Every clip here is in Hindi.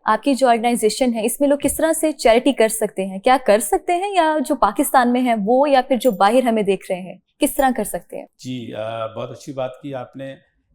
आपकी जो ऑर्गेनाइजेशन है इसमें लोग किस तरह से चैरिटी कर सकते हैं, क्या कर सकते हैं, या जो पाकिस्तान में है वो, या फिर जो बाहर हमें देख रहे हैं, किस तरह कर सकते हैं? जी, बहुत अच्छी बात की आपने।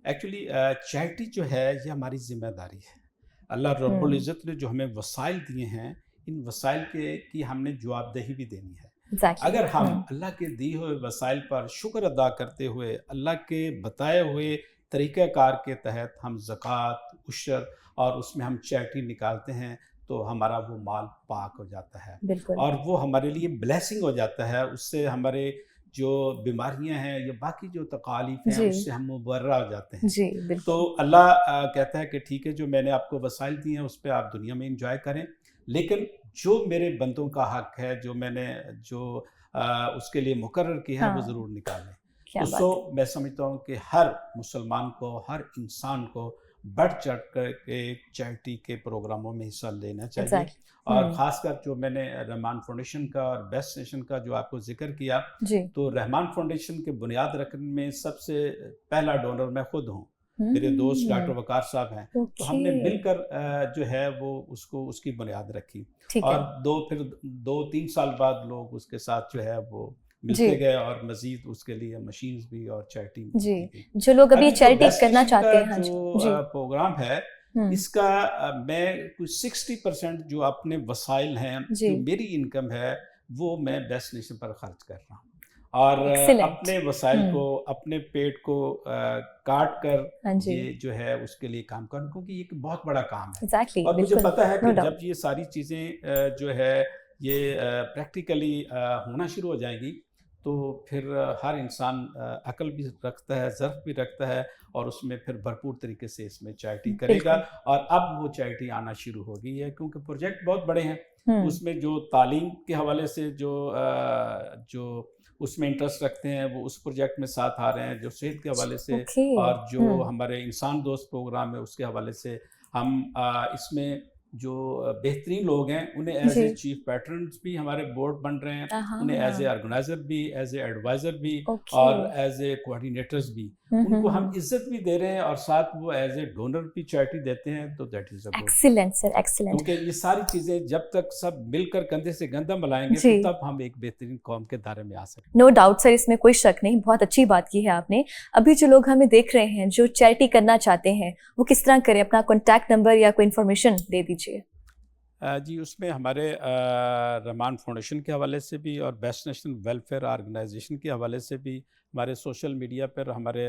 एक्चुअली चैरिटी जो है ये हमारी जिम्मेदारी है। अल्लाह रब्बुल इज़्ज़त ने जो हमें वसाइल दिए हैं, इन वसाइल के की हमने जवाबदेही भी देनी है। एग्जैक्टली। अगर हम अल्लाह के दिए हुए वसाइल पर शुक्र अदा करते हुए अल्लाह के बताए हुए तरीक़ाकार के तहत हम ज़कात, उशर और उसमें हम चैरिटी निकालते हैं, तो हमारा वो माल पाक हो जाता है बिल्कुल। और वो हमारे लिए ब्लेसिंग हो जाता है। उससे हमारे जो बीमारियां हैं या बाकी जो तकालीफ हैं जी उससे हम मुबर्रा हो जाते हैं। जी तो बिल्कुल। अल्लाह कहता है कि ठीक है, जो मैंने आपको वसाइल दिए हैं उस पर आप दुनिया में इंजॉय करें, लेकिन जो मेरे बंदों का हक है, जो मैंने जो उसके लिए मुकर्रर किया है, वो हाँ, ज़रूर निकालें। क्या तो बात है। मैं समझता हूँ कि हर मुसलमान को, हर इंसान को बढ़ चढ़ कर के चैरिटी के प्रोग्रामों में हिस्सा लेना चाहिए। एग्जैक्टली। और ख़ासकर जो मैंने रहमान फाउंडेशन का और बेस्ट नेशन का जो आपको ज़िक्र किया, जी। तो रहमान फाउंडेशन के बुनियाद रखने में सबसे पहला डोनर मैं खुद हूँ। मेरे दोस्त हम्म। डॉक्टर वकार साहब हैं, तो ओके। हमने मिलकर जो है वो उसको उसकी बुनियाद रखी। ठीक है। और फिर 2-3 साल बाद लोग उसके साथ जो है वो जी मिलते गए और मज़ीद उसके लिए मशीन्स भी और चैरिटी जी। की गई। जो लोग अभी अभी जो चैरिटी बेस्ट करना नेशन चाहते का हैं, हाँ जो जी जी। प्रोग्राम है, हम्म। इसका मैं कुछ 60% जो अपने वसाइल हैं, जी। जो मेरी इनकम है, वो मैं बेस्ट नेशन पर खर्च कर रहा हूँ। और एक्सीलेंट। अपने वसाइल को, हम्म। अपने पेट को काट कर हाँ जी। ये जो है उसके लिए काम करूँ, क्योंकि ये एक बहुत बड़ा काम है। एग्जैक्टली और मुझे बिल्कुल। पता है नो कि जब डाउट। ये सारी चीज़ें जो है ये प्रैक्टिकली होना शुरू हो जाएंगी, तो फिर हर इंसान अक्ल भी रखता है, ज़र्फ भी रखता है, और उसमें फिर भरपूर तरीके से इसमें चैरिटी करेगा। बिल्कुल। और अब वो चैरिटी आना शुरू हो गई है, क्योंकि प्रोजेक्ट बहुत बड़े हैं। हम्म। उसमें जो तालीम के हवाले से जो उसमें इंटरेस्ट रखते हैं, वो उस प्रोजेक्ट में साथ आ रहे हैं। जो सेहत के हवाले से ओके। और जो हमारे इंसान दोस्त प्रोग्राम है उसके हवाले से हम इसमें जो बेहतरीन लोग हैं उन्हें as A G. Chief patrons भी हमारे बोर्ड बन रहे हैं, उन्हें एज ए हाँ। ऑर्गेनाइजर भी, एज ए एडवाइज़र भी, ओके। और एज ए कोऑर्डिनेटर्स भी। उनको हम इज्जत भी दे रहे हैं और साथ वो एज ए डोनर भी चैरिटी देते हैं, तो that is a good thing. Excellent sir, excellent. क्योंकि ये सारी चीज़ें जब तक सब मिलकर कंधे से कंधा मिलाएंगे, जी। तो तब हम एक बेहतरीन कौम के दायरे में आ सकते नो डाउट सर, इसमें कोई शक नहीं, बहुत अच्छी बात की है आपने। अभी जो लोग हमें देख रहे हैं जो चैरिटी करना चाहते हैं, वो किस तरह करें? अपना कॉन्टैक्ट नंबर या कोई इन्फॉर्मेशन दे दीजिए। जी, उसमें हमारे रहमान फाउंडेशन के हवाले से भी और बेस्ट नेशनल वेलफेयर ऑर्गेनाइजेशन के हवाले से भी हमारे सोशल मीडिया पर हमारे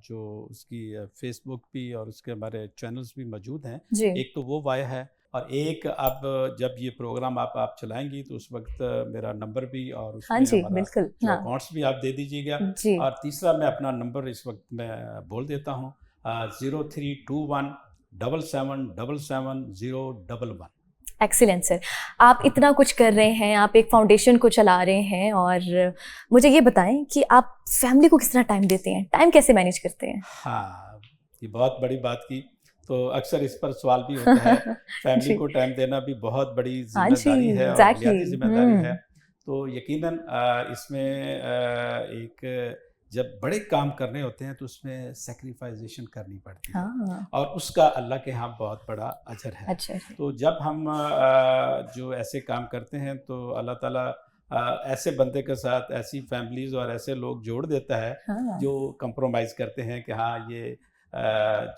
जो उसकी फेसबुक भी और उसके हमारे चैनल्स भी मौजूद हैं। जी। एक तो वो वाया है, और एक अब जब ये प्रोग्राम आप चलाएंगी तो उस वक्त मेरा नंबर भी और हाँ उसमें जी हमारा बिल्कुल। जो हाँ अकाउंट्स भी आप दे दीजिएगा। जी। और तीसरा मैं अपना नंबर इस वक्त मैं बोल देता हूँ, 0321 7777 011। Excellent sir. आप इतना कुछ कर रहे हैं, आप एक फाउंडेशन को चला रहे हैं, और मुझे ये बताएं कि आप फैमिली को किस तरह टाइम देते हैं, टाइम कैसे मैनेज करते हैं? हाँ, ये बहुत बड़ी बात की। तो अक्सर इस पर सवाल भी होता है। फैमिली जी। को टाइम देना भी बहुत बड़ी हाँ जी। ज़िम्मेदारी है और एग्जैक्टली। बुनियादी ज़िम्मेदारी है। तो यकीनन इसमें एक जब बड़े काम करने होते हैं तो उसमें सैक्रिफाइज़ेशन करनी पड़ती है, हाँ। और उसका अल्लाह के यहाँ बहुत बड़ा अजर है। अच्छा जी। तो जब हम जो ऐसे काम करते हैं तो अल्लाह ताला ऐसे बंदे के साथ ऐसी फैमिलीज़ और ऐसे लोग जोड़ देता है हाँ। जो कंप्रोमाइज़ करते हैं कि हाँ, ये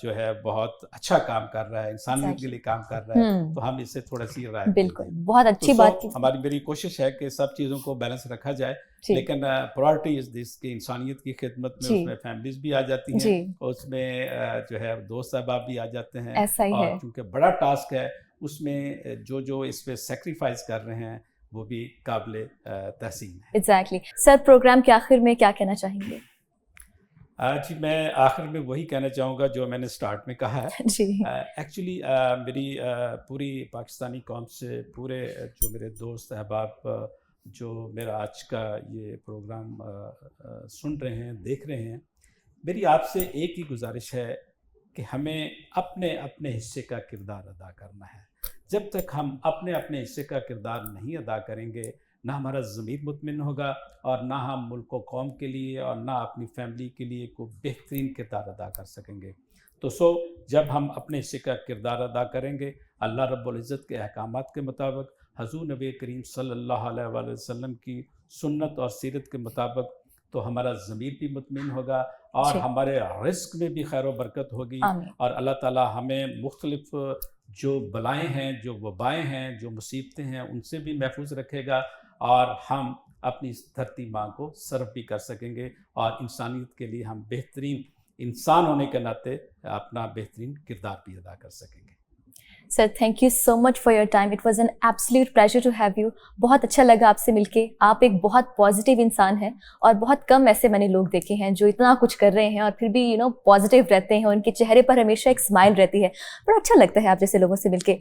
जो है बहुत अच्छा काम कर रहा है, इंसानियत के एग्जैक्टली। लिए काम कर रहा है, तो हम इससे थोड़ी-सी राहत दे बिल्कुल, दें। बहुत तो अच्छी बात की। मेरी कोशिश है कि सब चीज़ों को बैलेंस रखा जाए, जी लेकिन प्रायोरिटी इज़ दिस कि इंसानियत की खिदमत में जी उसमें फैमिलीज़ भी आ जाती हैं, जी। और उसमें जो है दोस्त अहबाब भी आ जाते हैं। ऐसा ही है। और चूँकि बड़ा टास्क है, उसमें जो इस पे सैक्रिफ़ाइस कर रहे हैं, वो भी काबिल तहसीन है। एग्जैक्टली सर, प्रोग्राम के आखिर में क्या कहना चाहेंगे? जी, मैं आखिर में वही कहना चाहूँगा जो मैंने स्टार्ट में कहा है। जी। एक्चुअली मेरी पूरी पाकिस्तानी कौम से पूरे जो मेरे दोस्त अहबाब जो मेरा आज का ये प्रोग्राम सुन रहे हैं, देख रहे हैं, मेरी आपसे एक ही गुजारिश है कि हमें अपने अपने हिस्से का किरदार अदा करना है। जब तक हम अपने अपने हिस्से का किरदार नहीं अदा करेंगे, ना हमारा ज़मीर मुतमिन होगा, और ना हम मुल्क व कौम के लिए और ना अपनी फैमिली के लिए कोई बेहतरीन किरदार अदा कर सकेंगे। तो जब हम अपने हिस्से का किरदार अदा करेंगे अल्लाह रब्बुल इज़्ज़त के अहकामात के मुताबिक, हज़ूर नबी करीम सल्लल्लाहु अलैहि वसल्लम की सुन्नत और सीरत के मुताबिक, तो हमारा ज़मीर भी मुतमिन होगा और जी। हमारे रिस्क में भी खैर व बरकत होगी। आमीन। और अल्लाह ताला हमें मुख्तलिफ जो बलाएँ हैं, जो वबाएँ हैं, जो मुसीबतें हैं, उनसे भी महफूज रखेगा और हम अपनी इस धरती माँ को सर्व भी कर सकेंगे और इंसानियत के लिए हम बेहतरीन इंसान होने के नाते अपना बेहतरीन किरदार भी अदा कर सकेंगे। Sir thank you so much for your time, it was an absolute pleasure to have you. बहुत अच्छा लगा आपसे मिलके। आप एक बहुत पॉजिटिव इंसान हैं और बहुत कम ऐसे मैंने लोग देखे हैं जो इतना कुछ कर रहे हैं और फिर भी पॉजिटिव रहते हैं, उनके चेहरे पर हमेशा एक स्माइल रहती है। बड़ा अच्छा लगता है आप जैसे लोगों से मिलके।